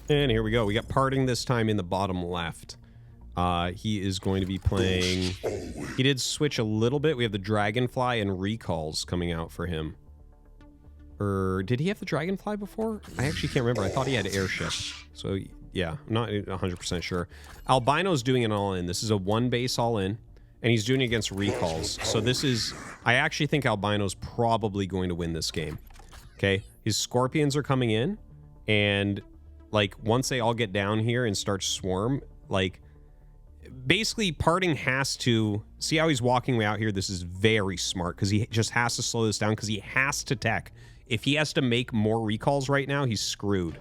And here we go. We got Parting this time in the bottom left. He is going to be playing... He did switch a little bit. We have the Dragonfly and Recalls coming out for him. Or did he have the Dragonfly before? I actually can't remember. I thought he had Airship. So, yeah, I'm not 100% sure. Albino's doing an all-in. This is a one base all-in. And he's doing it against Recalls. So this is... I actually think Albino's probably going to win this game. Okay? His Scorpions are coming in. And, like, once they all get down here and start swarm, like... Basically, Parting has to... See how he's walking way out here? This is very smart, because he just has to slow this down, because he has to tech. If he has to make more Recalls right now, he's screwed.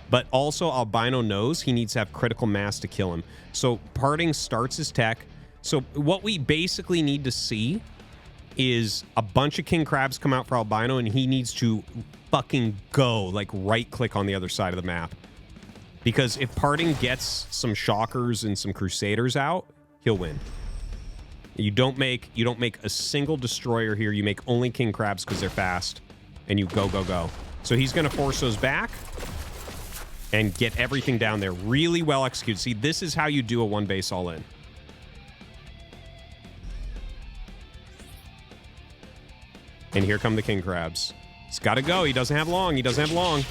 But also, Albino knows he needs to have critical mass to kill him. So, Parting starts his tech. So, what we basically need to see is a bunch of King Crabs come out for Albino, and he needs to fucking go, like, right-click on the other side of the map. Because if Parting gets some Shockers and some Crusaders out, he'll win. You don't make a single Destroyer here. You make only King Crabs because they're fast. And you go, go, go. So he's going to force those back and get everything down there. Really well executed. See, this is how you do a one base all in. And here come the King Crabs. He's got to go. He doesn't have long. He doesn't have long.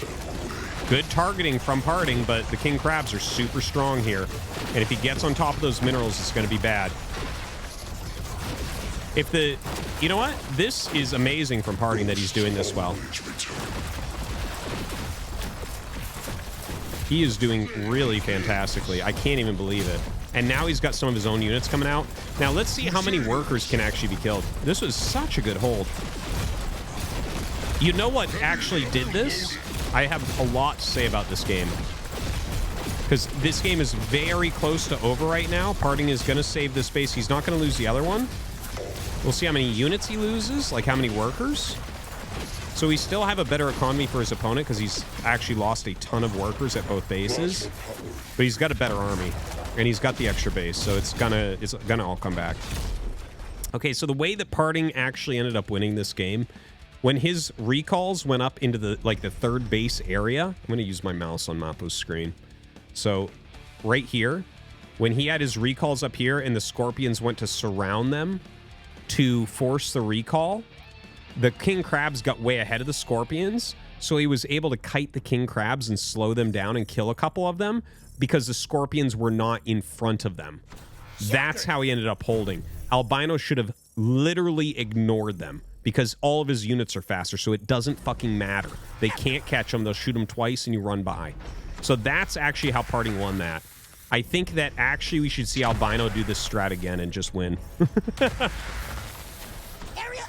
Good targeting from Parting, but the King Crabs are super strong here. And if he gets on top of those minerals, it's going to be bad. If the... You know what? This is amazing from Parting that he's doing this well. He is doing really fantastically. I can't even believe it. And now he's got some of his own units coming out. Now, let's see how many workers can actually be killed. This was such a good hold. You know what actually did this? I have a lot to say about this game. Because this game is very close to over right now. Parting is going to save this base. He's not going to lose the other one. We'll see how many units he loses, like how many workers. So we still have a better economy for his opponent because he's actually lost a ton of workers at both bases. But he's got a better army. And he's got the extra base, so it's gonna all come back. Okay, so the way that Parting actually ended up winning this game... When his recalls went up into the third base area, I'm going to use my mouse on Mapu's screen. So right here, when he had his recalls up here and the Scorpions went to surround them to force the recall, the King Crabs got way ahead of the Scorpions. So he was able to kite the King Crabs and slow them down and kill a couple of them because the Scorpions were not in front of them. That's how he ended up holding. Albino should have literally ignored them. Because all of his units are faster, so it doesn't fucking matter. They can't catch him. They'll shoot him twice, and you run by. So that's actually how Parting won that. I think that actually we should see Albino do this strat again and just win. Area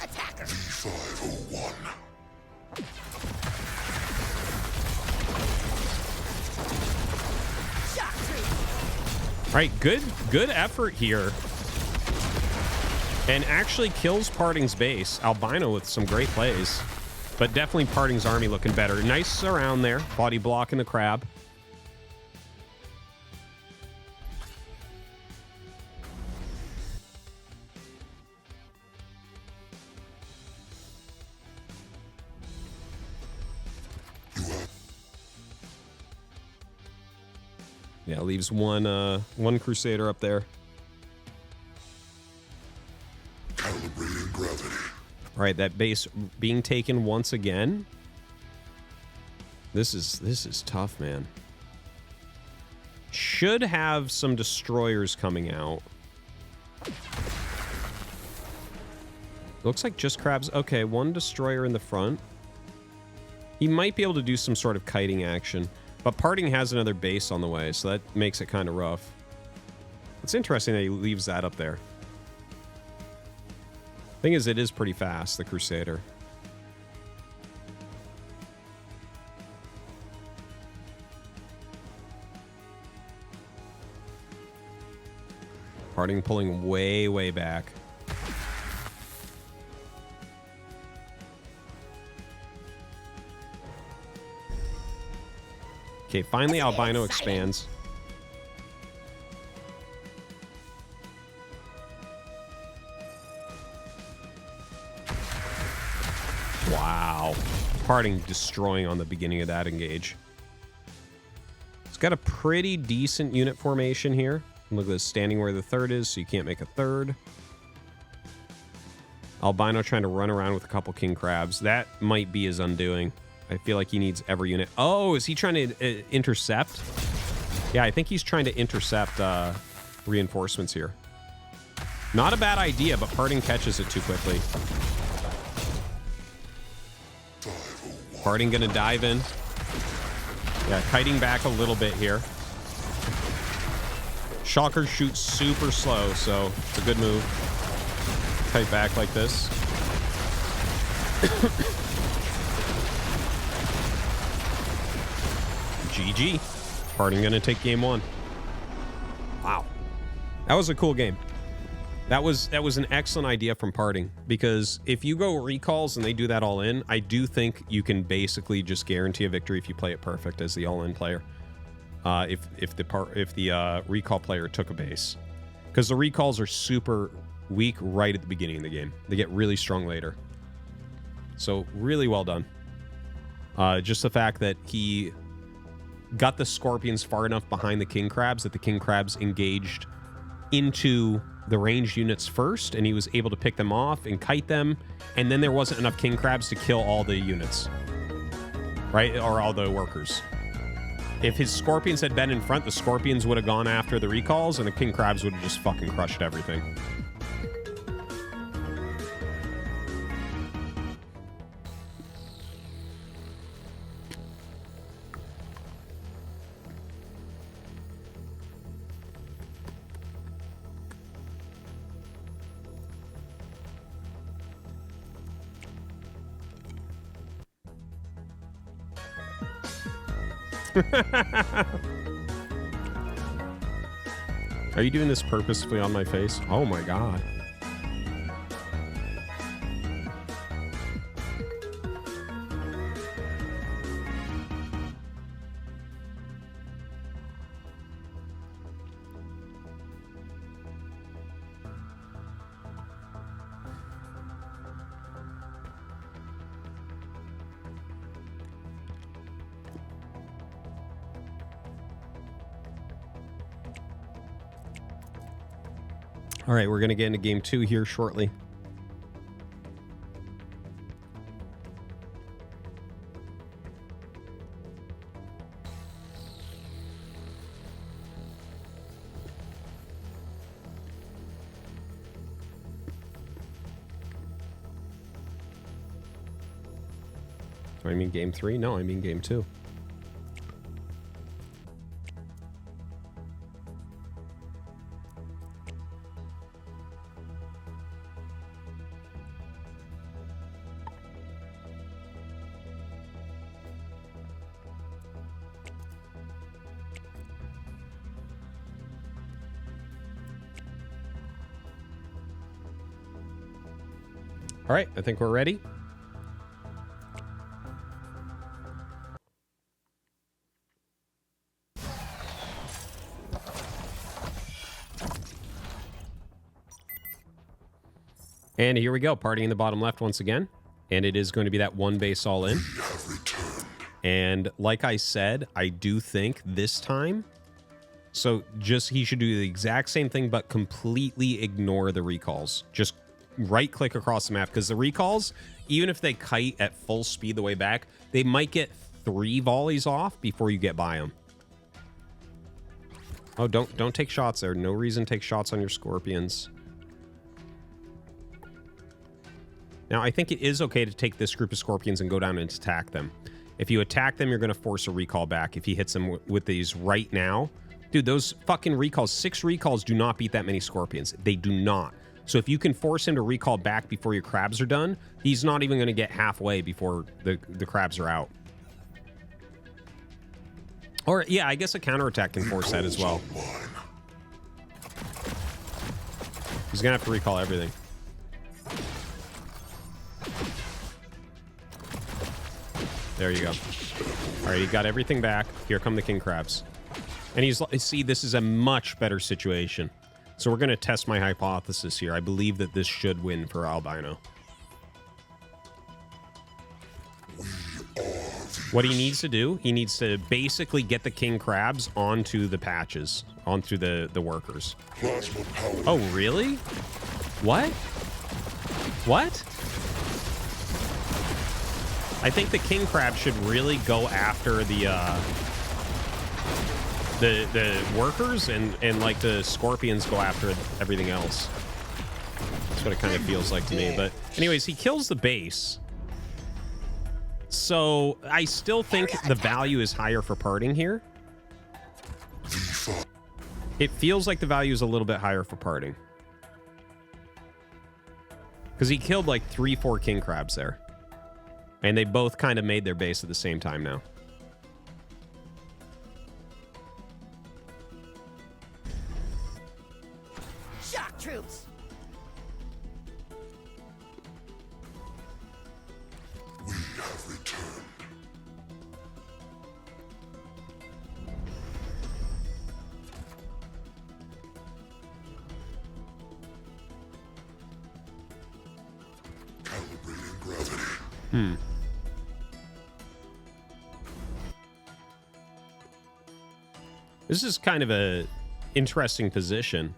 attacker. D501. Shock tree. All right, good effort here. And actually kills Parting's base. Albino with some great plays. But definitely Parting's army looking better. Nice surround there. Body blocking the crab. Yeah, leaves one Crusader up there. Calibrating gravity. All right, that base being taken once again. This is tough, man. Should have some destroyers coming out. Looks like just crabs. Okay, one destroyer in the front. He might be able to do some sort of kiting action. But Parting has another base on the way, so that makes it kind of rough. It's interesting that he leaves that up there. Thing is, it is pretty fast, the Crusader. Parting pulling way, way back. Okay, finally Albino expands. Wow. Parting destroying on the beginning of that engage. got a pretty decent unit formation here. Look at this, standing where the third is, so you can't make a third. Albino trying to run around with a couple king crabs. That might be his undoing. I feel like he needs every unit. Oh, is he trying to intercept? Yeah, I think he's trying to intercept reinforcements here. Not a bad idea, but Parting catches it too quickly. Parting gonna dive in. Yeah, kiting back a little bit here. Shocker shoots super slow, so it's a good move. Kite back like this. GG. Parting gonna take game 1. Wow. That was a cool game. That was an excellent idea from Parting, because if you go recalls and they do that all in, I do think you can basically just guarantee a victory if you play it perfect as the all-in player. If the recall player took a base, because the recalls are super weak right at the beginning of the game. They get really strong later. So really well done. Just the fact that he got the scorpions far enough behind the king crabs that the king crabs engaged into the ranged units first, and he was able to pick them off and kite them, and then there wasn't enough king crabs to kill all the units, right? Or all the workers. If his scorpions had been in front, the scorpions would have gone after the recalls, and the king crabs would have just fucking crushed everything. Are you doing this purposefully on my face? Oh my god. All right, we're going to get into game 2 here shortly. Do I mean game 3? No, I mean game 2. All right, I think we're ready. And here we go, party in the bottom left once again. And it is going to be that one base all in. And like I said, I do think this time, so just he should do the exact same thing, but completely ignore the recalls. Just right click across the map, because the recalls, even if they kite at full speed the way back, they might get 3 volleys off before you get by them. Oh, don't take shots there. No reason to take shots on your scorpions. Now, I think it is okay to take this group of scorpions and go down and attack them. If you attack them, you're going to force a recall back if he hits them with these right now. Dude, those fucking recalls, 6 recalls do not beat that many scorpions. They do not. So if you can force him to recall back before your crabs are done, he's not even going to get halfway before the crabs are out. Or, yeah, I guess a counterattack can force that as well. He's going to have to recall everything. There you go. All right, he got everything back. Here come the king crabs. And he's, see, this is a much better situation. So we're going to test my hypothesis here. I believe that this should win for Albino. We are the What he needs to do, he needs to basically get the king crabs onto the patches, onto the workers. Plasma power. Oh, really? What? What? I think the king crab should really go after the workers, and like the scorpions go after everything else. That's what it kind of feels like to me. But anyways, he kills the base. So I still think the value is higher for parting here. It feels like the value is a little bit higher for parting. Because he killed like 3-4 king crabs there. And they both kind of made their base at the same time now. Shock troops. We have returned. Calibrating gravity. This is kind of a interesting position,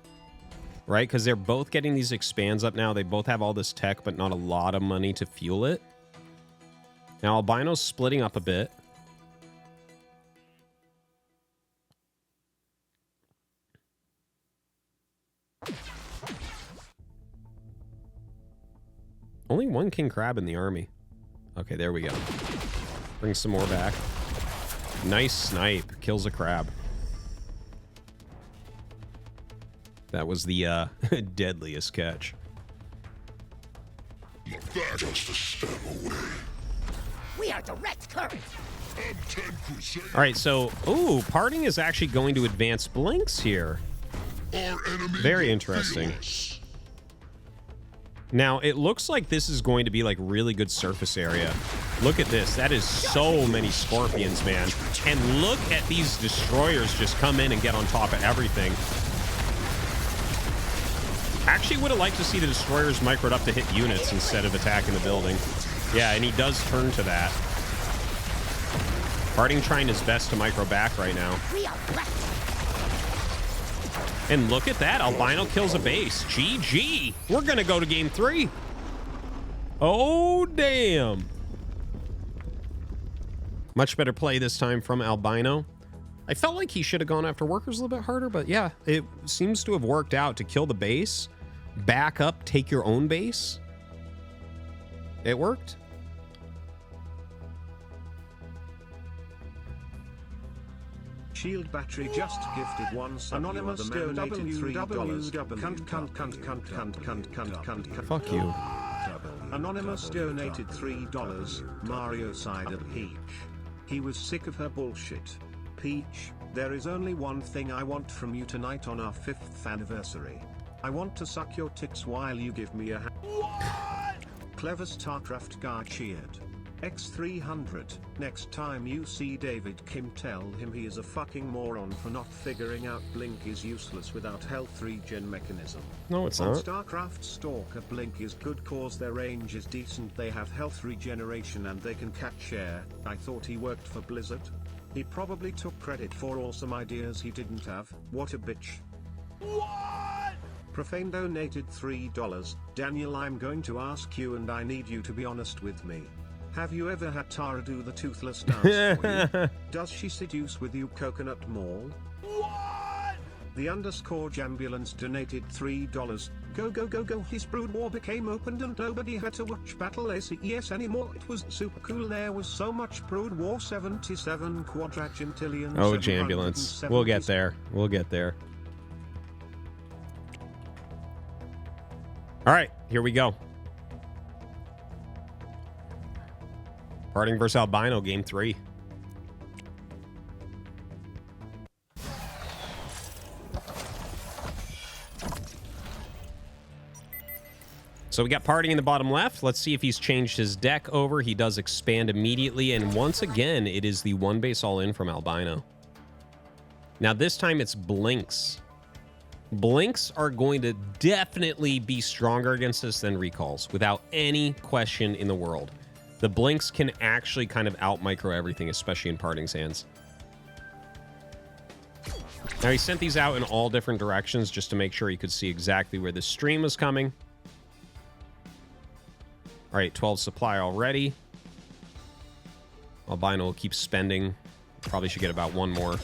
right? Because they're both getting these expands up now. They both have all this tech, but not a lot of money to fuel it. Now, Albino's splitting up a bit. Only one king crab in the army. Okay, there we go. Bring some more back. Nice snipe. Kills a crab. That was the deadliest catch. Just a step away. We are direct current. All right, so, ooh, parting is actually going to advance blinks here. Very interesting. Now, it looks like this is going to be like really good surface area. Look at this. That is so many scorpions, man. And look at these destroyers just come in and get on top of everything. Actually would have liked to see the destroyers microed up to hit units instead of attacking the building. Yeah, and he does turn to that. Parting trying his best to micro back right now. And look at that. Albino kills a base. GG. We're going to go to game 3. Oh, damn. Much better play this time from Albino. I felt like he should have gone after workers a little bit harder, but yeah, it seems to have worked out to kill the base, back up, take your own base. It worked. Shield battery just gifted one sub. Anonymous donated $3. Fuck you. Anonymous donated $3. Mario Cider Peach. He was sick of her bullshit. Peach, there is only one thing I want from you tonight on our 5th anniversary. I want to suck your tits while you give me a hand. What? Clever StarCraft guy cheered. X300, next time you see David Kim, tell him he is a fucking moron for not figuring out Blink is useless without health regen mechanism. No, it's On not. StarCraft Stalker, Blink is good cause their range is decent, they have health regeneration and they can catch air. I thought he worked for Blizzard. He probably took credit for awesome ideas he didn't have. What a bitch. What? Profane donated $3. Daniel, I'm going to ask you and I need you to be honest with me. Have you ever had Tara do the toothless dance for you? Does she seduce with you Coconut Mall? What? The _Jambulance donated $3. Go go go go, his Brood War became opened and nobody had to watch Battle ACES anymore. It was super cool, there was so much Brood War 77 quadragentillion. Oh, Jambulance. We'll get there. We'll get there. All right, here we go. Parting versus Albino, game 3. So we got Parting in the bottom left. Let's see if he's changed his deck over. He does expand immediately. And once again, it is the one base all in from Albino. Now this time it's Blinks. Blinks are going to definitely be stronger against us than recalls, without any question in the world. The blinks can actually kind of out-micro everything, especially in Parting's hands. Now, he sent these out in all different directions just to make sure he could see exactly where the stream was coming. All right, 12 supply already. Albino will keep spending. Probably should get about one more.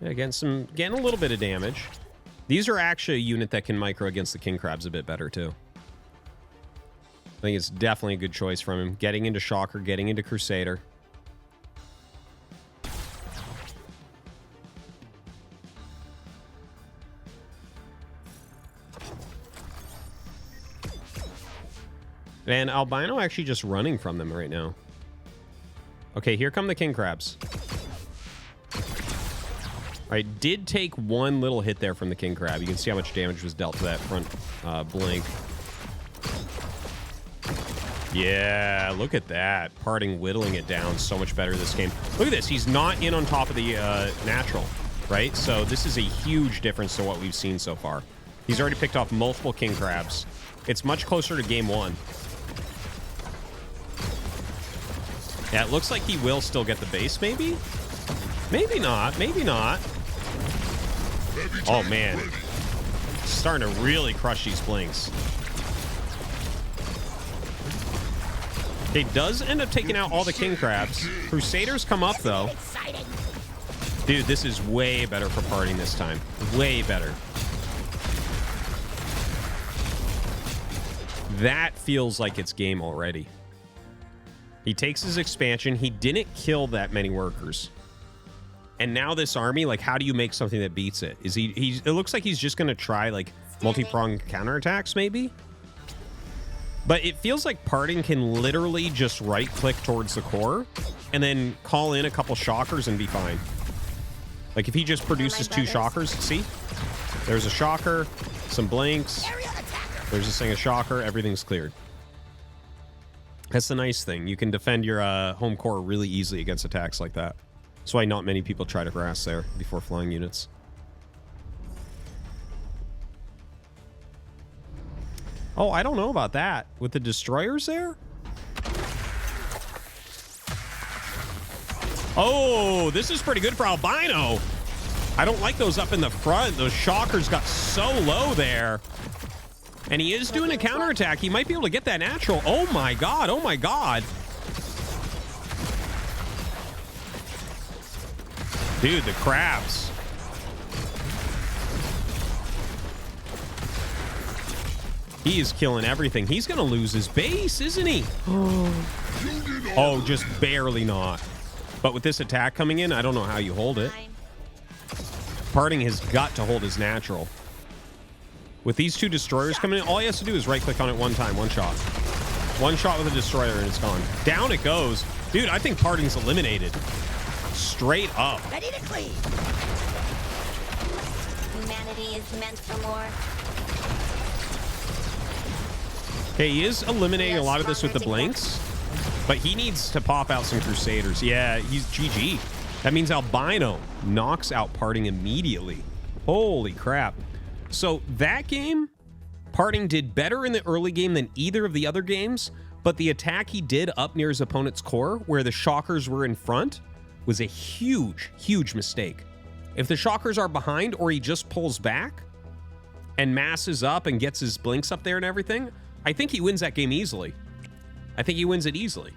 Yeah, getting a little bit of damage. These are actually a unit that can micro against the king crabs a bit better, too. I think it's definitely a good choice from him. Getting into Shocker, getting into Crusader. And Albino actually just running from them right now. Okay, here come the king crabs. All right, did take one little hit there from the king crab. You can see how much damage was dealt to that front blink. Yeah, look at that. Parting whittling it down so much better this game. Look at this. He's not in on top of the natural, right? So this is a huge difference to what we've seen so far. He's already picked off multiple king crabs. It's much closer to game one. Yeah, it looks like he will still get the base, maybe? Maybe not. Maybe not. Oh, man. Starting to really crush these blinks. He does end up taking out all the king crabs. Crusaders come up, though. Dude, this is way better for Parting this time. Way better. That feels like it's game already. He takes his expansion. He didn't kill that many workers. And now this army, like, how do you make something that beats it? Is it looks like he's just going to try, like, multi-pronged counterattacks, maybe? But it feels like Parting can literally just right-click towards the core and then call in a couple shockers and be fine. Like, if he just produces two shockers, see? There's a shocker, some blinks. There's this thing, a shocker. Everything's cleared. That's the nice thing. You can defend your home core really easily against attacks like that. That's why not many people try to harass there before flying units. Oh, I don't know about that. With the destroyers there? Oh, this is pretty good for Albino. I don't like those up in the front. Those shockers got so low there. And he is doing a counterattack. He might be able to get that natural. Oh my god. Oh my god. Dude, the crabs. He is killing everything. He's going to lose his base, isn't he? Oh, just barely not. But with this attack coming in, I don't know how you hold it. Parting has got to hold his natural. With these two destroyers coming in, all he has to do is right-click on it one time, one shot. One shot with a destroyer and it's gone. Down it goes. Dude, I think Parting's eliminated. Straight up. Ready to clean. Humanity is meant for more. Okay, he is eliminating a lot of this with the blinks, but he needs to pop out some Crusaders. Yeah, he's GG. That means Albino knocks out Parting immediately. Holy crap. So that game, Parting did better in the early game than either of the other games, but the attack he did up near his opponent's core, where the shockers were in front, was a huge, huge mistake. If the shockers are behind or he just pulls back and masses up and gets his blinks up there and everything, I think he wins that game easily. I think he wins it easily.